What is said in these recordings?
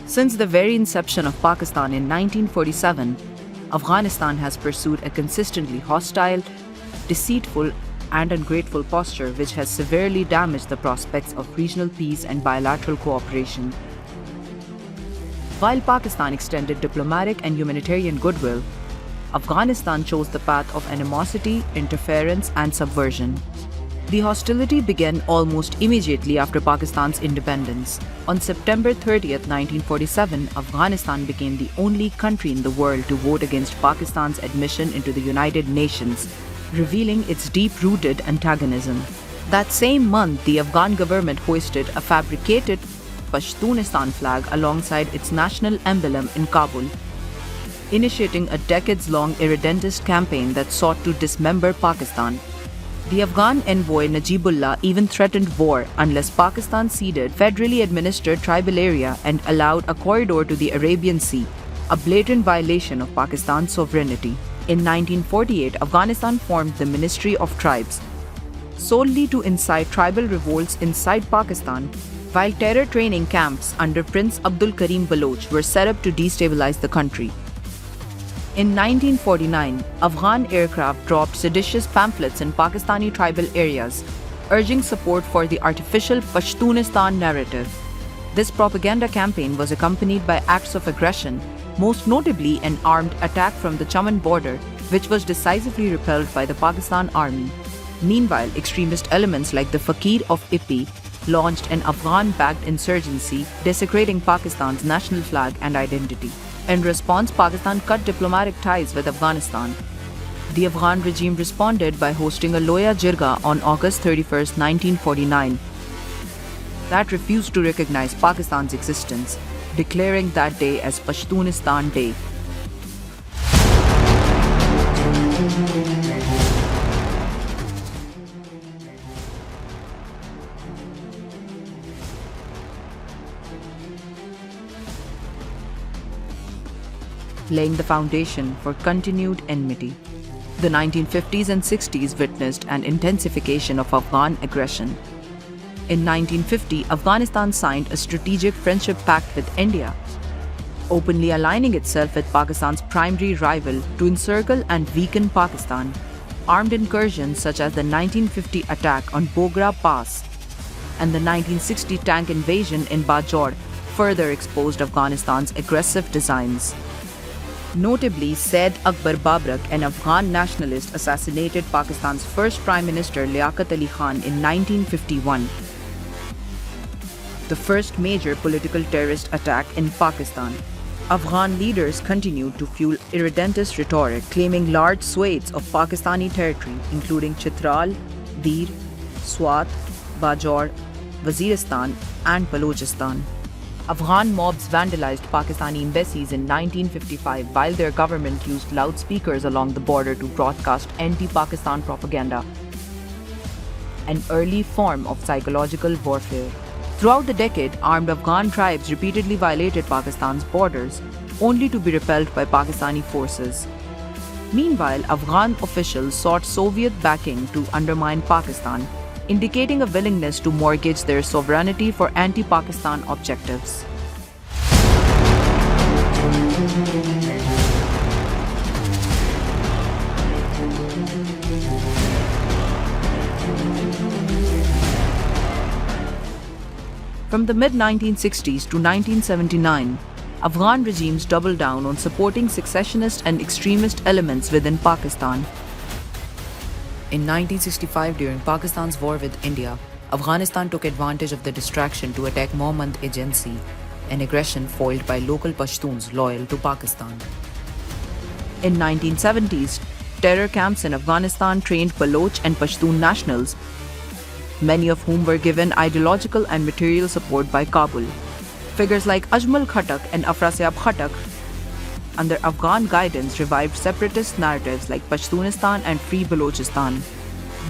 Since the very inception of Pakistan in 1947, Afghanistan has pursued a consistently hostile, deceitful, and ungrateful posture which has severely damaged the prospects of regional peace and bilateral cooperation. While Pakistan extended diplomatic and humanitarian goodwill, Afghanistan chose the path of animosity, interference, and subversion. The hostility began almost immediately after Pakistan's independence. On September 30th, 1947, Afghanistan became the only country in the world to vote against Pakistan's admission into the United Nations, revealing its deep-rooted antagonism. That same month, the Afghan government hoisted a fabricated Pashtunistan flag alongside its national emblem in Kabul, initiating a decades-long irredentist campaign that sought to dismember Pakistan. The Afghan envoy Najibullah even threatened war unless Pakistan ceded federally administered tribal area and allowed a corridor to the Arabian Sea, a blatant violation of Pakistan's sovereignty. In 1948, Afghanistan formed the Ministry of Tribes, solely to incite tribal revolts inside Pakistan, while terror training camps under Prince Abdul Karim Baloch were set up to destabilize the country. In 1949, Afghan aircraft dropped seditious pamphlets in Pakistani tribal areas, urging support for the artificial Pashtunistan narrative. This propaganda campaign was accompanied by acts of aggression, most notably an armed attack from the Chaman border, which was decisively repelled by the Pakistan Army. Meanwhile, extremist elements like the Fakir of IPI launched an Afghan-backed insurgency, desecrating Pakistan's national flag and identity. In response, Pakistan cut diplomatic ties with Afghanistan. The Afghan regime responded by hosting a Loya Jirga on August 31, 1949, that refused to recognize Pakistan's existence, declaring that day as Pashtunistan Day. Laying the foundation for continued enmity. The 1950s and 60s witnessed an intensification of Afghan aggression. In 1950, Afghanistan signed a strategic friendship pact with India, openly aligning itself with Pakistan's primary rival to encircle and weaken Pakistan. Armed incursions such as the 1950 attack on Bogra Pass and the 1960 tank invasion in Bajaur further exposed Afghanistan's aggressive designs. Notably, Said Akbar Babrak, an Afghan nationalist, assassinated Pakistan's first Prime Minister Liaquat Ali Khan in 1951, the first major political terrorist attack in Pakistan. Afghan leaders continued to fuel irredentist rhetoric, claiming large swathes of Pakistani territory, including Chitral, Dir, Swat, Bajaur, Waziristan, and Balochistan. Afghan mobs vandalized Pakistani embassies in 1955 while their government used loudspeakers along the border to broadcast anti-Pakistan propaganda, an early form of psychological warfare. Throughout the decade, armed Afghan tribes repeatedly violated Pakistan's borders, only to be repelled by Pakistani forces. Meanwhile, Afghan officials sought Soviet backing to undermine Pakistan, indicating a willingness to mortgage their sovereignty for anti-Pakistan objectives. From the mid-1960s to 1979, Afghan regimes doubled down on supporting secessionist and extremist elements within Pakistan. In 1965, during Pakistan's war with India, Afghanistan took advantage of the distraction to attack Mohammad Agency, an aggression foiled by local Pashtuns loyal to Pakistan. In 1970s, terror camps in Afghanistan trained Baloch and Pashtun nationals, many of whom were given ideological and material support by Kabul. Figures like Ajmal Khatak and Afrasiab Khatak, under Afghan guidance, revived separatist narratives like Pashtunistan and Free Balochistan.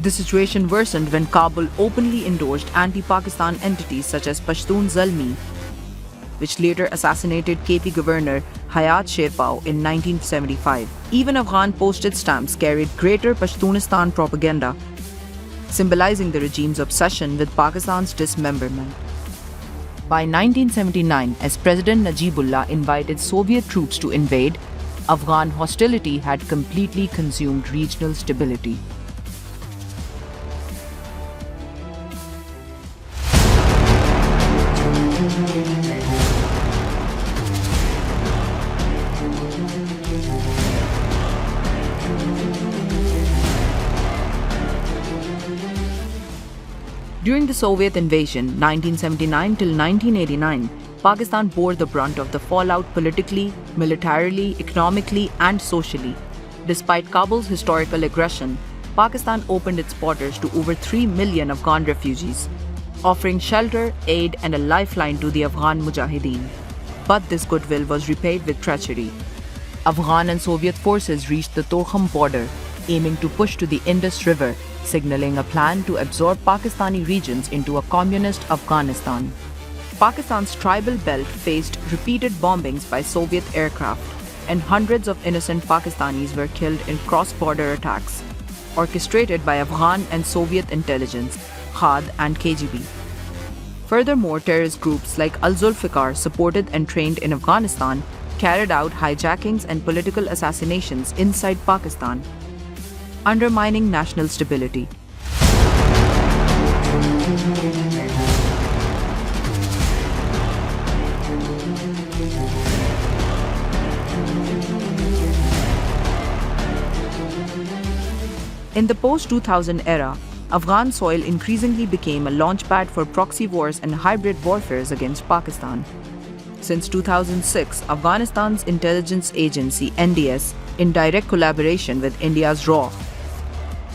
The situation worsened when Kabul openly endorsed anti-Pakistan entities such as Pashtun Zalmi, which later assassinated KP Governor Hayat Sherpao in 1975. Even Afghan postage stamps carried Greater Pashtunistan propaganda, symbolizing the regime's obsession with Pakistan's dismemberment. By 1979, as President Najibullah invited Soviet troops to invade, Afghan hostility had completely consumed regional stability. During the Soviet invasion, 1979 till 1989, Pakistan bore the brunt of the fallout politically, militarily, economically, and socially. Despite Kabul's historical aggression, Pakistan opened its borders to over 3 million Afghan refugees, offering shelter, aid, and a lifeline to the Afghan Mujahideen. But this goodwill was repaid with treachery. Afghan and Soviet forces reached the Torkham border, aiming to push to the Indus River, signaling a plan to absorb Pakistani regions into a communist Afghanistan. Pakistan's tribal belt faced repeated bombings by Soviet aircraft, and hundreds of innocent Pakistanis were killed in cross-border attacks, orchestrated by Afghan and Soviet intelligence, Khad and KGB. Furthermore, terrorist groups like Al-Zulfikar, supported and trained in Afghanistan, carried out hijackings and political assassinations inside Pakistan, undermining national stability. In the post-2000 era, Afghan soil increasingly became a launchpad for proxy wars and hybrid warfare against Pakistan. Since 2006, Afghanistan's intelligence agency NDS, in direct collaboration with India's RAW,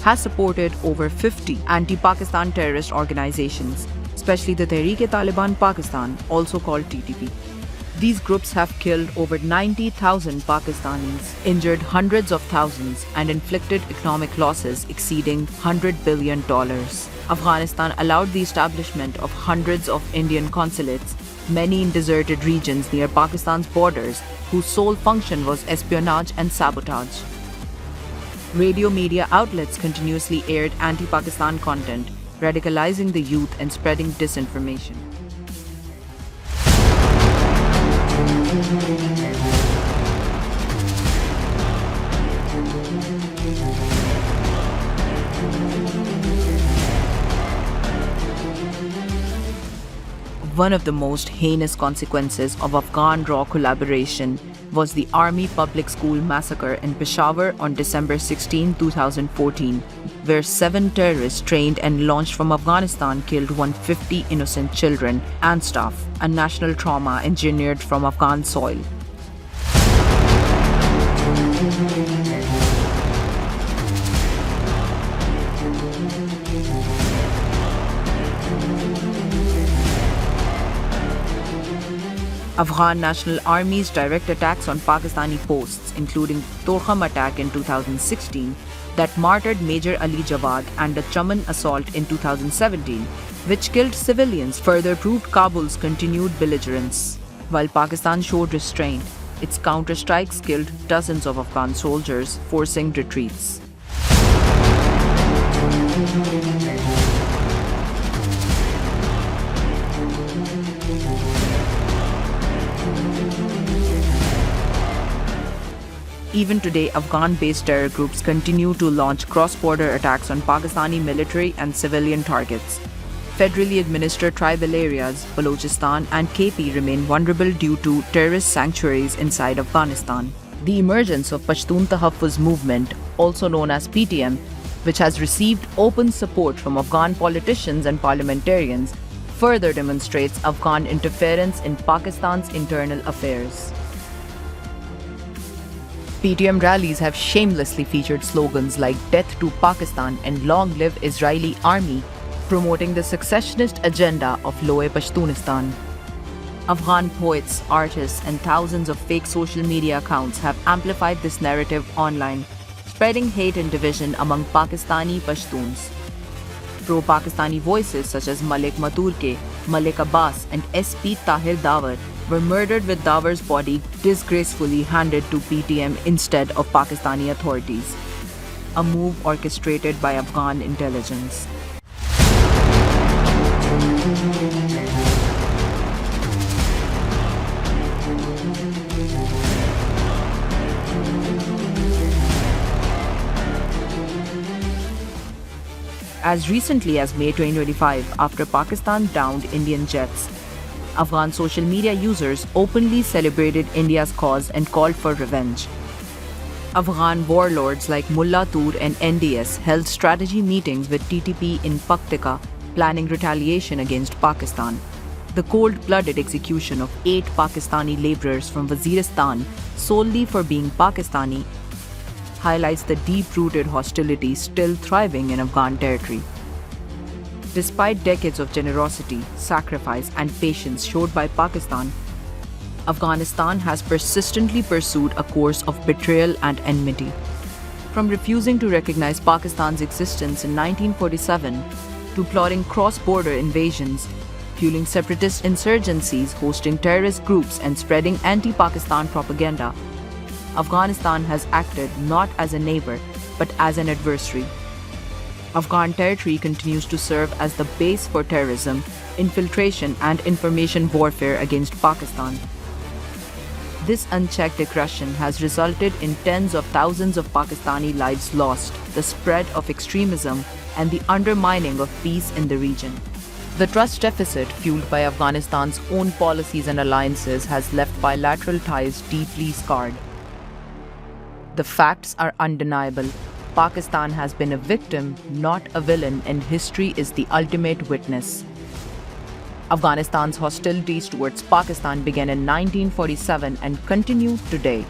has supported over 50 anti-Pakistan terrorist organizations, especially the Tehreek-e-Taliban Pakistan, also called TTP. These groups have killed over 90,000 Pakistanis, injured hundreds of thousands, and inflicted economic losses exceeding $100 billion. Afghanistan allowed the establishment of hundreds of Indian consulates, many in deserted regions near Pakistan's borders, whose sole function was espionage and sabotage. Radio media outlets continuously aired anti-Pakistan content, radicalizing the youth and spreading disinformation. One of the most heinous consequences of Afghan RAW collaboration was the Army Public School massacre in Peshawar on December 16, 2014, where 7 terrorists trained and launched from Afghanistan killed 150 innocent children and staff, a national trauma engineered from Afghan soil. Afghan National Army's direct attacks on Pakistani posts, including Torkham attack in 2016, that martyred Major Ali Jawad, and the Chaman assault in 2017, which killed civilians, further proved Kabul's continued belligerence. While Pakistan showed restraint, its counterstrikes killed dozens of Afghan soldiers, forcing retreats. Even today, Afghan-based terror groups continue to launch cross-border attacks on Pakistani military and civilian targets. Federally administered tribal areas, Balochistan and KP, remain vulnerable due to terrorist sanctuaries inside Afghanistan. The emergence of Pashtun Tahaffuz movement, also known as PTM, which has received open support from Afghan politicians and parliamentarians, further demonstrates Afghan interference in Pakistan's internal affairs. PTM rallies have shamelessly featured slogans like "Death to Pakistan" and "Long live Israeli Army," promoting the secessionist agenda of Lower Pashtunistan. Afghan poets, artists, and thousands of fake social media accounts have amplified this narrative online, spreading hate and division among Pakistani Pashtuns. Pro-Pakistani voices such as Malik Maturke, Malik Abbas, and SP Tahir Dawar were murdered with Dawar's body disgracefully handed to PTM instead of Pakistani authorities, a move orchestrated by Afghan intelligence. As recently as May 2025, after Pakistan downed Indian jets, Afghan social media users openly celebrated India's cause and called for revenge. Afghan warlords like Mullah Tur and NDS held strategy meetings with TTP in Paktika, planning retaliation against Pakistan. The cold-blooded execution of 8 Pakistani laborers from Waziristan solely for being Pakistani highlights the deep-rooted hostility still thriving in Afghan territory. Despite decades of generosity, sacrifice, and patience showed by Pakistan, Afghanistan has persistently pursued a course of betrayal and enmity. From refusing to recognize Pakistan's existence in 1947 to plotting cross-border invasions, fueling separatist insurgencies, hosting terrorist groups, and spreading anti-Pakistan propaganda, Afghanistan has acted not as a neighbor, but as an adversary. Afghan territory continues to serve as the base for terrorism, infiltration, and information warfare against Pakistan. This unchecked aggression has resulted in tens of thousands of Pakistani lives lost, the spread of extremism, and the undermining of peace in the region. The trust deficit fueled by Afghanistan's own policies and alliances has left bilateral ties deeply scarred. The facts are undeniable. Pakistan has been a victim, not a villain, and history is the ultimate witness. Afghanistan's hostilities towards Pakistan began in 1947 and continue today,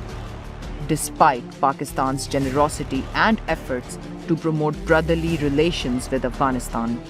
despite Pakistan's generosity and efforts to promote brotherly relations with Afghanistan.